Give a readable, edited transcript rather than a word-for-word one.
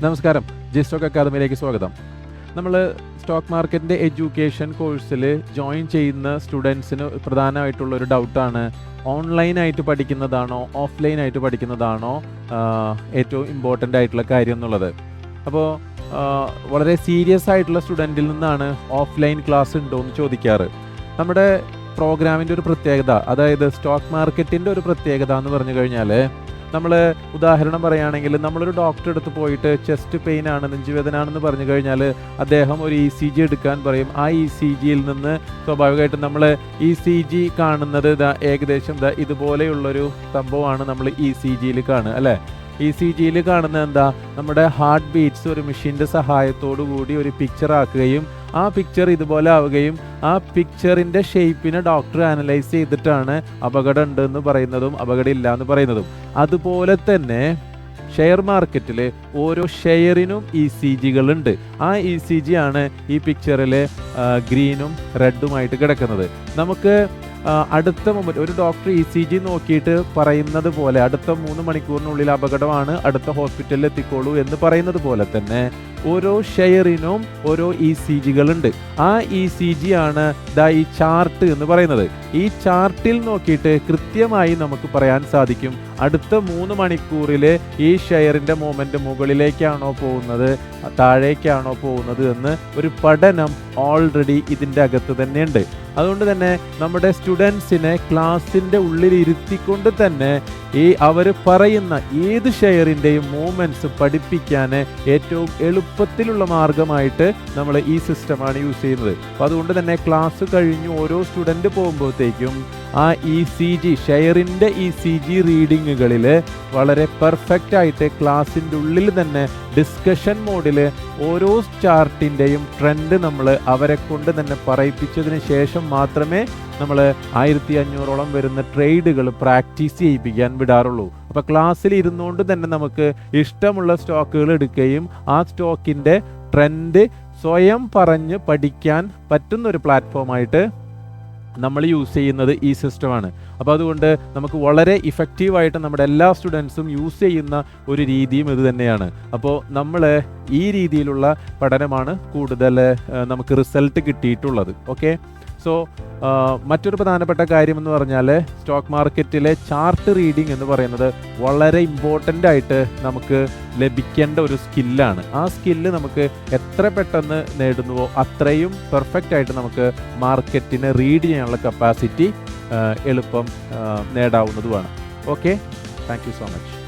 നമസ്കാരം, G stock അക്കാദമിയിലേക്ക് സ്വാഗതം. നമ്മൾ സ്റ്റോക്ക് മാർക്കറ്റിൻ്റെ എഡ്യൂക്കേഷൻ കോഴ്സിൽ ജോയിൻ ചെയ്യുന്ന സ്റ്റുഡൻസിന് പ്രധാനമായിട്ടുള്ളൊരു ഡൗട്ടാണ്, ഓൺലൈനായിട്ട് പഠിക്കുന്നതാണോ ഓഫ്ലൈനായിട്ട് പഠിക്കുന്നതാണോ ഏറ്റവും ഇമ്പോർട്ടൻ്റ് ആയിട്ടുള്ള കാര്യം എന്നുള്ളത്. അപ്പോൾ വളരെ സീരിയസ് ആയിട്ടുള്ള സ്റ്റുഡൻറ്റിൽ നിന്നാണ് ഓഫ്ലൈൻ ക്ലാസ് ഉണ്ടോ എന്ന് ചോദിക്കാറ്. നമ്മുടെ പ്രോഗ്രാമിൻ്റെ ഒരു പ്രത്യേകത, അതായത് സ്റ്റോക്ക് മാർക്കറ്റിൻ്റെ ഒരു പ്രത്യേകത എന്ന് പറഞ്ഞു കഴിഞ്ഞാൽ, നമ്മൾ ഉദാഹരണം പറയുകയാണെങ്കിൽ, നമ്മളൊരു ഡോക്ടറെ അടുത്ത് പോയിട്ട് ചെസ്റ്റ് പെയിൻ ആണ്, നെഞ്ചുവേദന ആണെന്ന് പറഞ്ഞു കഴിഞ്ഞാൽ അദ്ദേഹം ഒരു ECG എടുക്കാൻ പറയും. ആ ECGയിൽ നിന്ന് സ്വാഭാവികമായിട്ടും നമ്മൾ ECG കാണുന്നത് ഏകദേശം ഇതുപോലെയുള്ളൊരു സംഭവമാണ് നമ്മൾ ECGയിൽ കാണുക, അല്ലേ? ECGയിൽ കാണുന്നത് എന്താ? നമ്മുടെ ഹാർട്ട് ബീറ്റ്സ് ഒരു മെഷീൻ്റെ സഹായത്തോടു കൂടി ഒരു പിക്ചർ ആക്കുകയും ആ പിക്ചർ ഇതുപോലെ ആവുകയും ആ പിക്ചറിൻ്റെ ഷേപ്പിനെ ഡോക്ടർ അനലൈസ് ചെയ്തിട്ടാണ് അപകടം ഉണ്ടെന്ന് പറയുന്നതും അപകടം ഇല്ല എന്ന് പറയുന്നതും. അതുപോലെ തന്നെ ഷെയർ മാർക്കറ്റിൽ ഓരോ ഷെയറിനും ECGകളുണ്ട്. ആ ECG ആണ് ഈ പിക്ചറിൽ ഗ്രീനും റെഡുമായിട്ട് കിടക്കുന്നത്. നമുക്ക് അടുത്ത മൊമെന്റ് ഒരു ഡോക്ടർ ECG നോക്കിയിട്ട് പറയുന്നത് പോലെ അടുത്ത 3 മണിക്കൂറിനുള്ളിൽ അപകടമാണ്, അടുത്ത ഹോസ്പിറ്റലിൽ എത്തിക്കോളൂ എന്ന് പറയുന്നത് പോലെ തന്നെ ഓരോ ഷെയറിനും ഓരോ ECGകളുണ്ട്. ആ ECG ആണ് ഈ ചാർട്ട് എന്ന് പറയുന്നത്. ഈ ചാർട്ടിൽ നോക്കിയിട്ട് കൃത്യമായി നമുക്ക് പറയാൻ സാധിക്കും അടുത്ത 3 മണിക്കൂറിൽ ഈ ഷെയറിൻ്റെ മൂവ്മെൻറ്റ് മുകളിലേക്കാണോ പോകുന്നത് താഴേക്കാണോ പോകുന്നത് എന്ന് ഒരു പഠനം ഓൾറെഡി ഇതിൻ്റെ അകത്ത് തന്നെയുണ്ട്. അതുകൊണ്ട് തന്നെ നമ്മുടെ സ്റ്റുഡൻസിനെ ക്ലാസ്സിൻ്റെ ഉള്ളിൽ ഇരുത്തിക്കൊണ്ട് തന്നെ അവർ പറയുന്ന ഏത് ഷെയറിൻ്റെയും മൂവ്മെൻറ്റ്സ് പഠിപ്പിക്കാൻ ഏറ്റവും എളുപ്പത്തിലുള്ള മാർഗമായിട്ട് നമ്മൾ ഈ സിസ്റ്റമാണ് യൂസ് ചെയ്യുന്നത്. അപ്പോൾ അതുകൊണ്ട് തന്നെ ക്ലാസ് കഴിഞ്ഞ് ഓരോ സ്റ്റുഡൻറ്റ് പോകുമ്പോഴത്തേക്കും ആ ECG ഷെയറിൻ്റെ ECG റീഡിങ്ങുകളിൽ വളരെ പെർഫെക്റ്റ് ആയിട്ട് ക്ലാസ്സിൻ്റെ ഉള്ളിൽ തന്നെ ഡിസ്കഷൻ മോഡിൽ ഓരോ ചാർട്ടിൻ്റെയും ട്രെൻഡ് നമ്മൾ അവരെ കൊണ്ട് തന്നെ പറയിപ്പിച്ചതിന് ശേഷം മാത്രമേ നമ്മൾ 1500ഓളം വരുന്ന ട്രേഡുകൾ പ്രാക്ടീസ് ചെയ്യിപ്പിക്കാൻ വിടാറുള്ളൂ. അപ്പോൾ ക്ലാസ്സിൽ ഇരുന്നുകൊണ്ട് തന്നെ നമുക്ക് ഇഷ്ടമുള്ള സ്റ്റോക്കുകൾ എടുക്കുകയും ആ സ്റ്റോക്കിൻ്റെ ട്രെൻഡ് സ്വയം പറഞ്ഞ് പഠിക്കാൻ പറ്റുന്നൊരു പ്ലാറ്റ്ഫോമായിട്ട് നമ്മൾ യൂസ് ചെയ്യുന്നത് ഈ സിസ്റ്റമാണ്. അപ്പോൾ അതുകൊണ്ട് നമുക്ക് വളരെ ഇഫക്റ്റീവായിട്ട് നമ്മുടെ എല്ലാ സ്റ്റുഡൻസും യൂസ് ചെയ്യുന്ന ഒരു രീതിയും ഇത് തന്നെയാണ്. അപ്പോൾ നമ്മൾ ഈ രീതിയിലുള്ള പഠനമാണ് കൂടുതൽ നമുക്ക് റിസൾട്ട് കിട്ടിയിട്ടുള്ളത്. ഓക്കെ, സോ മറ്റൊരു പ്രധാനപ്പെട്ട കാര്യം എന്ന് പറഞ്ഞാൽ സ്റ്റോക്ക് മാർക്കറ്റിലെ ചാർട്ട് റീഡിംഗ് എന്ന് പറയുന്നത് വളരെ ഇമ്പോർട്ടൻ്റ് ആയിട്ട് നമുക്ക് ലഭിക്കേണ്ട ഒരു സ്കില്ലാണ്. ആ സ്കില്ല് നമുക്ക് എത്ര പെട്ടെന്ന് നേടുന്നുവോ അത്രയും പെർഫെക്റ്റ് ആയിട്ട് നമുക്ക് മാർക്കറ്റിനെ റീഡ് ചെയ്യാനുള്ള കപ്പാസിറ്റി എളുപ്പം നേടാവുന്നതുമാണ്. Okay, thank you so much.